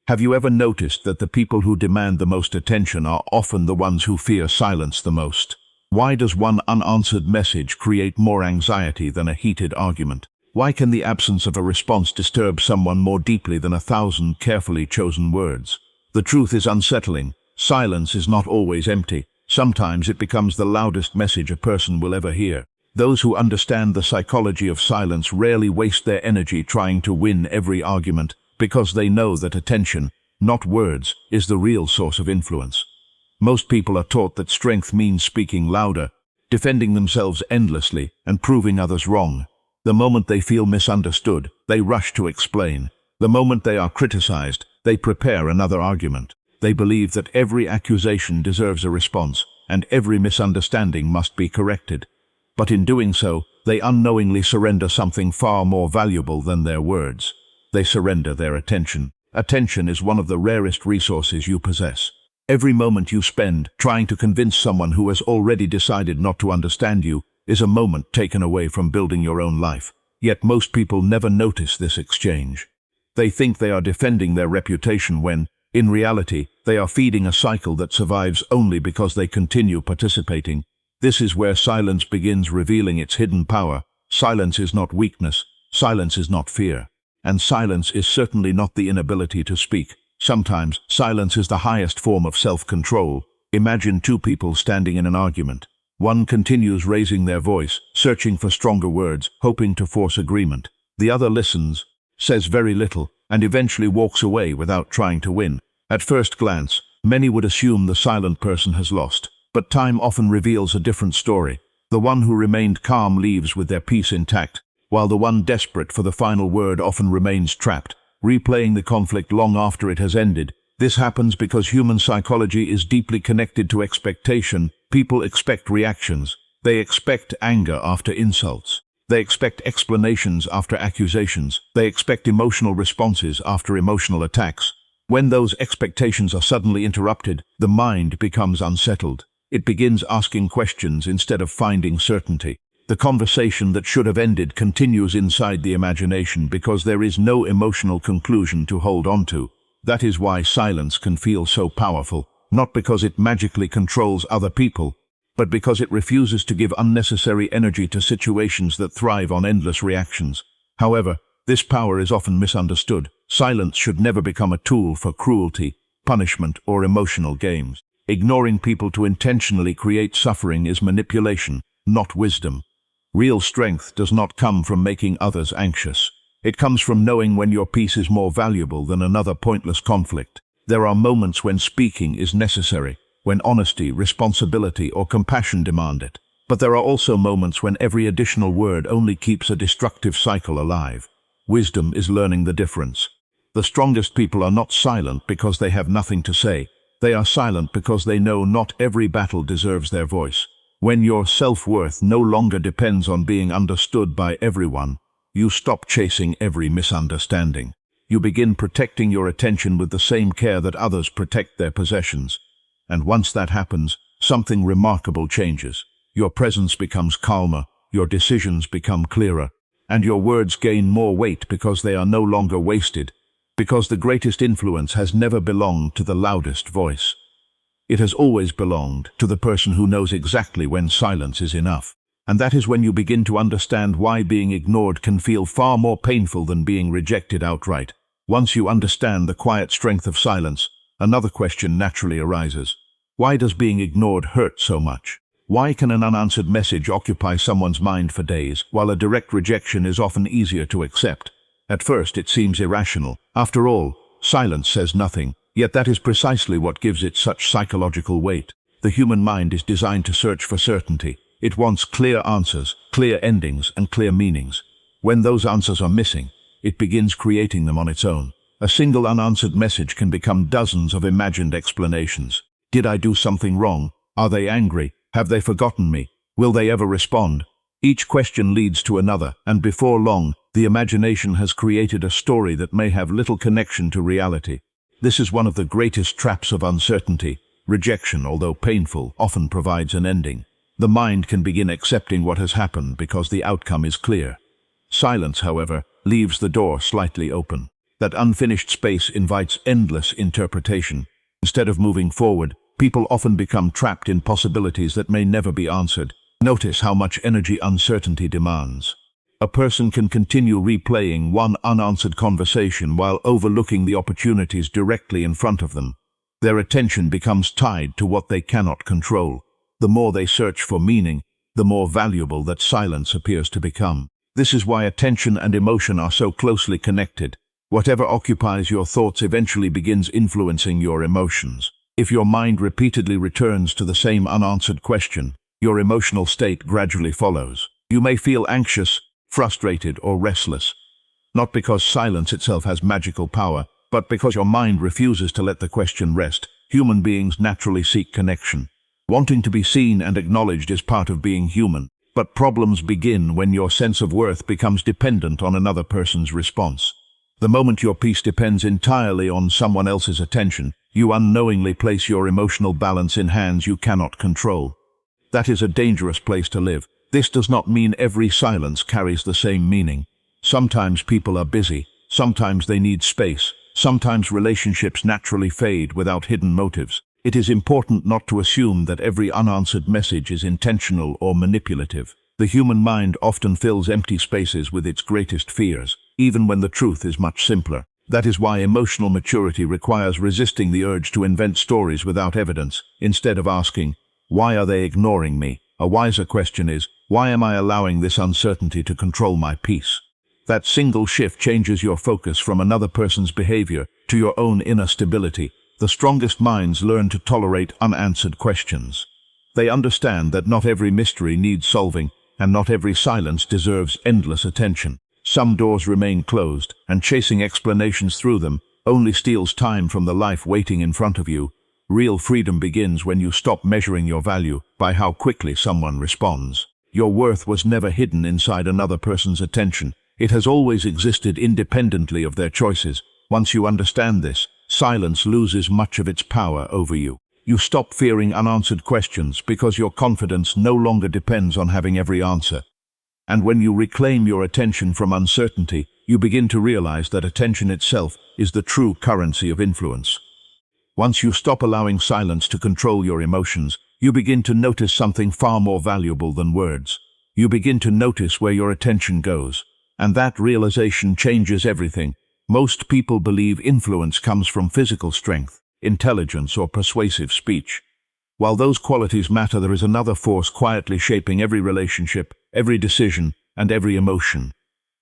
Have you ever noticed that the people who demand the most attention are often the ones who fear silence the most? Why does one unanswered message create more anxiety than a heated argument? Why can the absence of a response disturb someone more deeply than 1,000 carefully chosen words? The truth is unsettling. Silence is not always empty. Sometimes it becomes the loudest message a person will ever hear. Those who understand the psychology of silence rarely waste their energy trying to win every argument, because they know that attention, not words, is the real source of influence. Most people are taught that strength means speaking louder, defending themselves endlessly, and proving others wrong. The moment they feel misunderstood, they rush to explain. The moment they are criticized, they prepare another argument. They believe that every accusation deserves a response, and every misunderstanding must be corrected. But in doing so, they unknowingly surrender something far more valuable than their words. They surrender their attention. Attention is one of the rarest resources you possess. Every moment you spend trying to convince someone who has already decided not to understand you is a moment taken away from building your own life. Yet most people never notice this exchange. They think they are defending their reputation when, in reality, they are feeding a cycle that survives only because they continue participating. This is where silence begins revealing its hidden power. Silence is not weakness. Silence is not fear. And silence is certainly not the inability to speak. Sometimes, silence is the highest form of self-control. Imagine two people standing in an argument. One continues raising their voice, searching for stronger words, hoping to force agreement. The other listens, says very little, and eventually walks away without trying to win. At first glance, many would assume the silent person has lost. But time often reveals a different story. The one who remained calm leaves with their peace intact, while the one desperate for the final word often remains trapped, replaying the conflict long after it has ended. This happens because human psychology is deeply connected to expectation. People expect reactions. They expect anger after insults. They expect explanations after accusations. They expect emotional responses after emotional attacks. When those expectations are suddenly interrupted, the mind becomes unsettled. It begins asking questions instead of finding certainty. The conversation that should have ended continues inside the imagination because there is no emotional conclusion to hold on to. That is why silence can feel so powerful, not because it magically controls other people, but because it refuses to give unnecessary energy to situations that thrive on endless reactions. However, this power is often misunderstood. Silence should never become a tool for cruelty, punishment, or emotional games. Ignoring people to intentionally create suffering is manipulation, not wisdom. Real strength does not come from making others anxious. It comes from knowing when your peace is more valuable than another pointless conflict. There are moments when speaking is necessary, when honesty, responsibility, or compassion demand it. But there are also moments when every additional word only keeps a destructive cycle alive. Wisdom is learning the difference. The strongest people are not silent because they have nothing to say. They are silent because they know not every battle deserves their voice. When your self-worth no longer depends on being understood by everyone, you stop chasing every misunderstanding. You begin protecting your attention with the same care that others protect their possessions. And once that happens, something remarkable changes. Your presence becomes calmer, your decisions become clearer, and your words gain more weight because they are no longer wasted. Because the greatest influence has never belonged to the loudest voice. It has always belonged to the person who knows exactly when silence is enough. And that is when you begin to understand why being ignored can feel far more painful than being rejected outright. Once you understand the quiet strength of silence, another question naturally arises. Why does being ignored hurt so much? Why can an unanswered message occupy someone's mind for days, while a direct rejection is often easier to accept? At first, it seems irrational. After all, silence says nothing, yet that is precisely what gives it such psychological weight. The human mind is designed to search for certainty. It wants clear answers, clear endings, and clear meanings. When those answers are missing, it begins creating them on its own. A single unanswered message can become dozens of imagined explanations. Did I do something wrong? Are they angry? Have they forgotten me? Will they ever respond? Each question leads to another, and before long, the imagination has created a story that may have little connection to reality. This is one of the greatest traps of uncertainty. Rejection, although painful, often provides an ending. The mind can begin accepting what has happened because the outcome is clear. Silence, however, leaves the door slightly open. That unfinished space invites endless interpretation. Instead of moving forward, people often become trapped in possibilities that may never be answered. Notice how much energy uncertainty demands. A person can continue replaying one unanswered conversation while overlooking the opportunities directly in front of them. Their attention becomes tied to what they cannot control. The more they search for meaning, the more valuable that silence appears to become. This is why attention and emotion are so closely connected. Whatever occupies your thoughts eventually begins influencing your emotions. If your mind repeatedly returns to the same unanswered question, your emotional state gradually follows. You may feel anxious, frustrated, or restless, not because silence itself has magical power, but because your mind refuses to let the question rest. Human beings naturally seek connection. Wanting to be seen and acknowledged is part of being human. But problems begin when your sense of worth becomes dependent on another person's response. The moment your peace depends entirely on someone else's attention, you unknowingly place your emotional balance in hands you cannot control. That is a dangerous place to live. This does not mean every silence carries the same meaning. Sometimes people are busy, sometimes they need space, sometimes relationships naturally fade without hidden motives. It is important not to assume that every unanswered message is intentional or manipulative. The human mind often fills empty spaces with its greatest fears, even when the truth is much simpler. That is why emotional maturity requires resisting the urge to invent stories without evidence. Instead of asking, "Why are they ignoring me?" a wiser question is, "Why am I allowing this uncertainty to control my peace?" That single shift changes your focus from another person's behavior to your own inner stability. The strongest minds learn to tolerate unanswered questions. They understand that not every mystery needs solving, and not every silence deserves endless attention. Some doors remain closed, and chasing explanations through them only steals time from the life waiting in front of you. Real freedom begins when you stop measuring your value by how quickly someone responds. Your worth was never hidden inside another person's attention. It has always existed independently of their choices. Once you understand this, silence loses much of its power over you. You stop fearing unanswered questions because your confidence no longer depends on having every answer. And when you reclaim your attention from uncertainty, you begin to realize that attention itself is the true currency of influence. Once you stop allowing silence to control your emotions, you begin to notice something far more valuable than words. You begin to notice where your attention goes. And that realization changes everything. Most people believe influence comes from physical strength, intelligence, or persuasive speech. While those qualities matter, there is another force quietly shaping every relationship, every decision, and every emotion.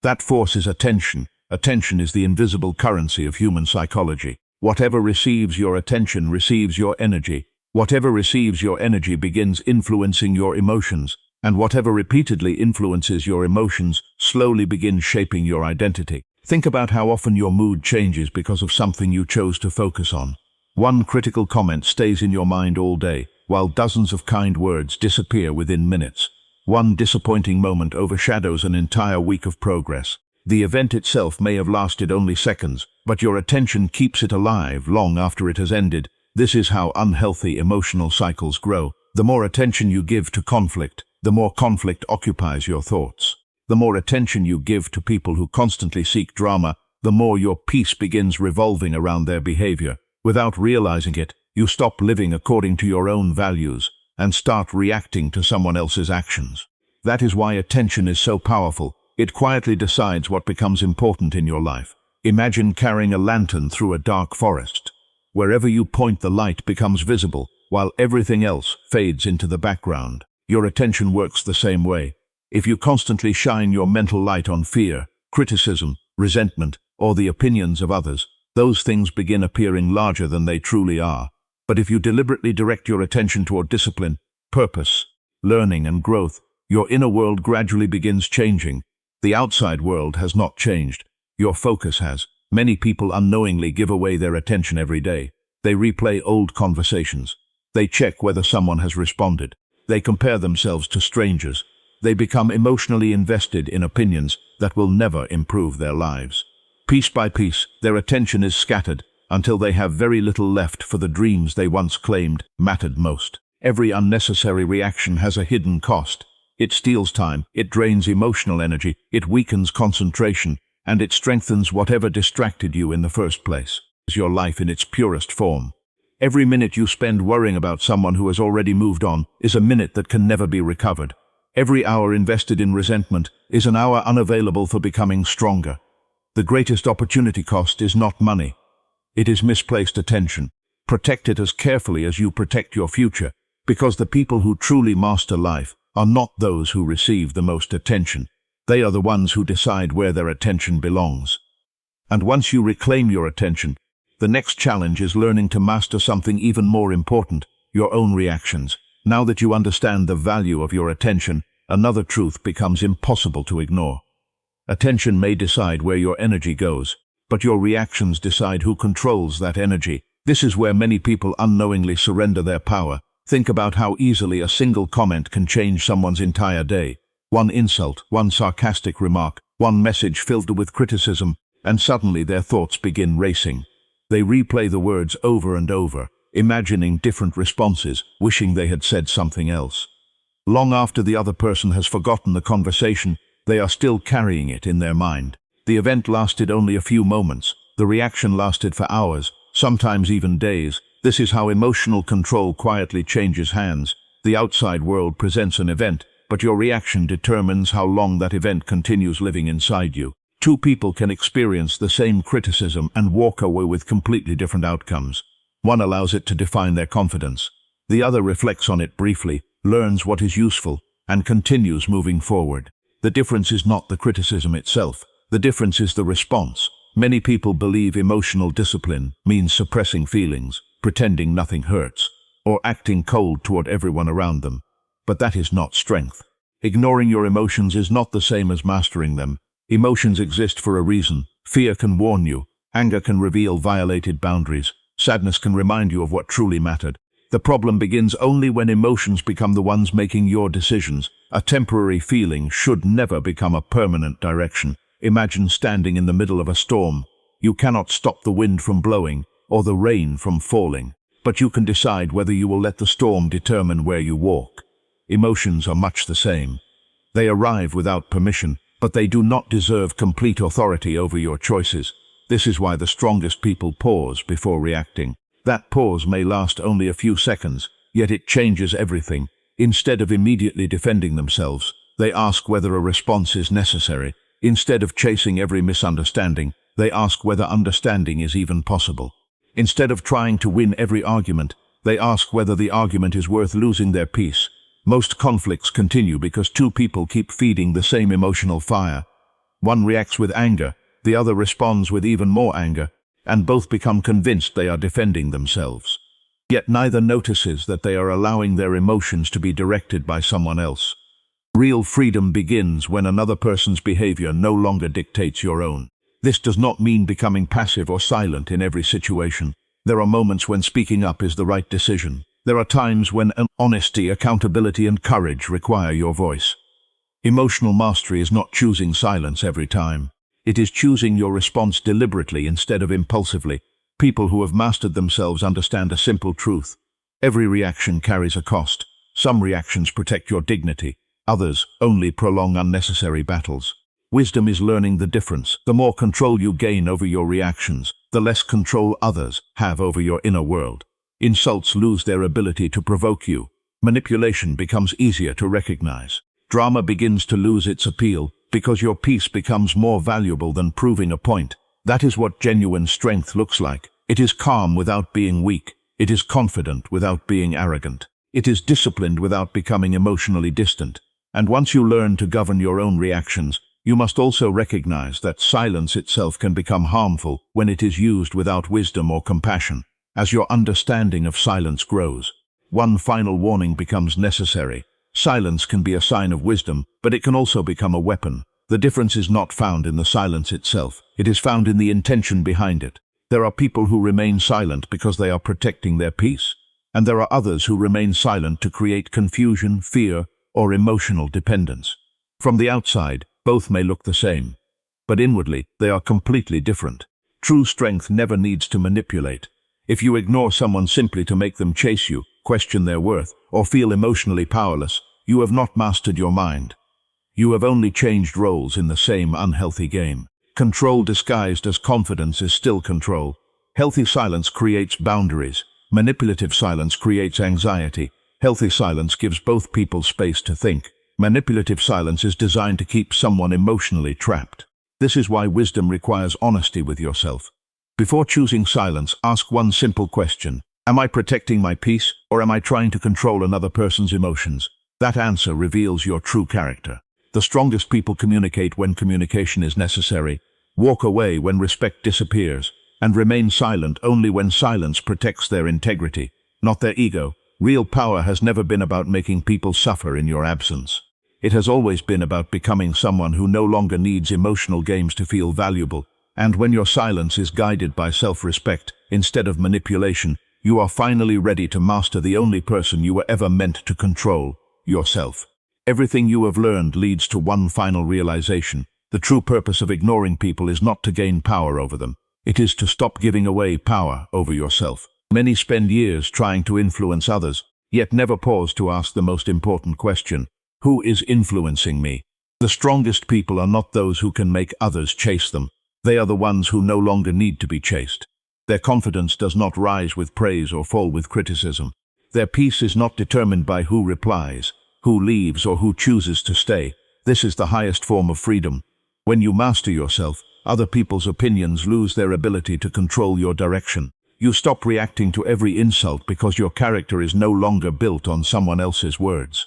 That force is attention. Attention is the invisible currency of human psychology. Whatever receives your attention receives your energy. Whatever receives your energy begins influencing your emotions, and whatever repeatedly influences your emotions slowly begins shaping your identity. Think about how often your mood changes because of something you chose to focus on. One critical comment stays in your mind all day, while dozens of kind words disappear within minutes. One disappointing moment overshadows an entire week of progress. The event itself may have lasted only seconds, but your attention keeps it alive long after it has ended. This is how unhealthy emotional cycles grow. The more attention you give to conflict, the more conflict occupies your thoughts. The more attention you give to people who constantly seek drama, the more your peace begins revolving around their behavior. Without realizing it, you stop living according to your own values and start reacting to someone else's actions. That is why attention is so powerful. It quietly decides what becomes important in your life. Imagine carrying a lantern through a dark forest. Wherever you point, the light becomes visible, while everything else fades into the background. Your attention works the same way. If you constantly shine your mental light on fear, criticism, resentment, or the opinions of others, those things begin appearing larger than they truly are. But if you deliberately direct your attention toward discipline, purpose, learning, and growth, your inner world gradually begins changing. The outside world has not changed. Your focus has. Many people unknowingly give away their attention every day. They replay old conversations. They check whether someone has responded. They compare themselves to strangers. They become emotionally invested in opinions that will never improve their lives. Piece by piece, their attention is scattered until they have very little left for the dreams they once claimed mattered most. Every unnecessary reaction has a hidden cost. It steals time, it drains emotional energy, it weakens concentration, and it strengthens whatever distracted you in the first place. Is your life in its purest form. Every minute you spend worrying about someone who has already moved on is a minute that can never be recovered. Every hour invested in resentment is an hour unavailable for becoming stronger. The greatest opportunity cost is not money. It is misplaced attention. Protect it as carefully as you protect your future, because the people who truly master life are not those who receive the most attention. They are the ones who decide where their attention belongs. And once you reclaim your attention, the next challenge is learning to master something even more important, your own reactions. Now that you understand the value of your attention, another truth becomes impossible to ignore. Attention may decide where your energy goes, but your reactions decide who controls that energy. This is where many people unknowingly surrender their power. Think about how easily a single comment can change someone's entire day. One insult, one sarcastic remark, one message filled with criticism, and suddenly their thoughts begin racing. They replay the words over and over, imagining different responses, wishing they had said something else. Long after the other person has forgotten the conversation, they are still carrying it in their mind. The event lasted only a few moments. The reaction lasted for hours, sometimes even days. This is how emotional control quietly changes hands. The outside world presents an event, but your reaction determines how long that event continues living inside you. Two people can experience the same criticism and walk away with completely different outcomes. One allows it to define their confidence. The other reflects on it briefly, learns what is useful, and continues moving forward. The difference is not the criticism itself. The difference is the response. Many people believe emotional discipline means suppressing feelings, pretending nothing hurts, or acting cold toward everyone around them. But that is not strength. Ignoring your emotions is not the same as mastering them. Emotions exist for a reason. Fear can warn you. Anger can reveal violated boundaries. Sadness can remind you of what truly mattered. The problem begins only when emotions become the ones making your decisions. A temporary feeling should never become a permanent direction. Imagine standing in the middle of a storm. You cannot stop the wind from blowing or the rain from falling, but you can decide whether you will let the storm determine where you walk. Emotions are much the same. They arrive without permission, but they do not deserve complete authority over your choices. This is why the strongest people pause before reacting. That pause may last only a few seconds, yet it changes everything. Instead of immediately defending themselves, they ask whether a response is necessary. Instead of chasing every misunderstanding, they ask whether understanding is even possible. Instead of trying to win every argument, they ask whether the argument is worth losing their peace. Most conflicts continue because two people keep feeding the same emotional fire. One reacts with anger, the other responds with even more anger, and both become convinced they are defending themselves. Yet neither notices that they are allowing their emotions to be directed by someone else. Real freedom begins when another person's behavior no longer dictates your own. This does not mean becoming passive or silent in every situation. There are moments when speaking up is the right decision. There are times when honesty, accountability, and courage require your voice. Emotional mastery is not choosing silence every time. It is choosing your response deliberately instead of impulsively. People who have mastered themselves understand a simple truth. Every reaction carries a cost. Some reactions protect your dignity. Others only prolong unnecessary battles. Wisdom is learning the difference. The more control you gain over your reactions, the less control others have over your inner world. Insults lose their ability to provoke you. Manipulation becomes easier to recognize. Drama begins to lose its appeal because your peace becomes more valuable than proving a point. That is what genuine strength looks like. It is calm without being weak. It is confident without being arrogant. It is disciplined without becoming emotionally distant. And once you learn to govern your own reactions, you must also recognize that silence itself can become harmful when it is used without wisdom or compassion. As your understanding of silence grows, one final warning becomes necessary. Silence can be a sign of wisdom, but it can also become a weapon. The difference is not found in the silence itself. It is found in the intention behind it. There are people who remain silent because they are protecting their peace, and there are others who remain silent to create confusion, fear, or emotional dependence. From the outside, both may look the same, but inwardly, they are completely different. True strength never needs to manipulate. If you ignore someone simply to make them chase you, question their worth, or feel emotionally powerless, you have not mastered your mind. You have only changed roles in the same unhealthy game. Control disguised as confidence is still control. Healthy silence creates boundaries. Manipulative silence creates anxiety. Healthy silence gives both people space to think. Manipulative silence is designed to keep someone emotionally trapped. This is why wisdom requires honesty with yourself. Before choosing silence, ask one simple question. Am I protecting my peace, or am I trying to control another person's emotions? That answer reveals your true character. The strongest people communicate when communication is necessary, walk away when respect disappears, and remain silent only when silence protects their integrity, not their ego. Real power has never been about making people suffer in your absence. It has always been about becoming someone who no longer needs emotional games to feel valuable. And when your silence is guided by self-respect instead of manipulation, you are finally ready to master the only person you were ever meant to control, yourself. Everything you have learned leads to one final realization. The true purpose of ignoring people is not to gain power over them. It is to stop giving away power over yourself. Many spend years trying to influence others, yet never pause to ask the most important question: who is influencing me? The strongest people are not those who can make others chase them. They are the ones who no longer need to be chased. Their confidence does not rise with praise or fall with criticism. Their peace is not determined by who replies, who leaves, or who chooses to stay. This is the highest form of freedom. When you master yourself, other people's opinions lose their ability to control your direction. You stop reacting to every insult because your character is no longer built on someone else's words.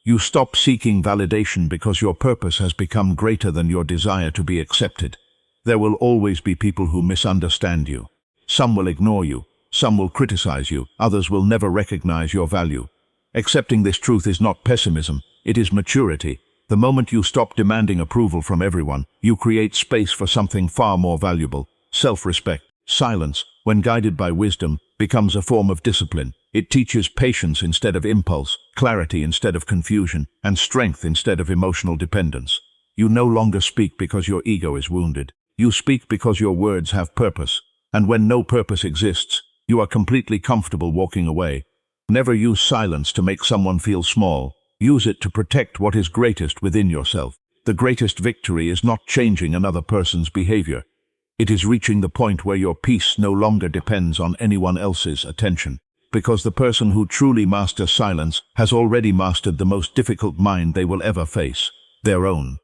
You stop seeking validation because your purpose has become greater than your desire to be accepted. There will always be people who misunderstand you. Some will ignore you, some will criticize you, others will never recognize your value. Accepting this truth is not pessimism, it is maturity. The moment you stop demanding approval from everyone, you create space for something far more valuable: self-respect. Silence, when guided by wisdom, becomes a form of discipline. It teaches patience instead of impulse, clarity instead of confusion, and strength instead of emotional dependence. You no longer speak because your ego is wounded. You speak because your words have purpose. And when no purpose exists, you are completely comfortable walking away. Never use silence to make someone feel small. Use it to protect what is greatest within yourself. The greatest victory is not changing another person's behavior. It is reaching the point where your peace no longer depends on anyone else's attention. Because the person who truly masters silence has already mastered the most difficult mind they will ever face: their own.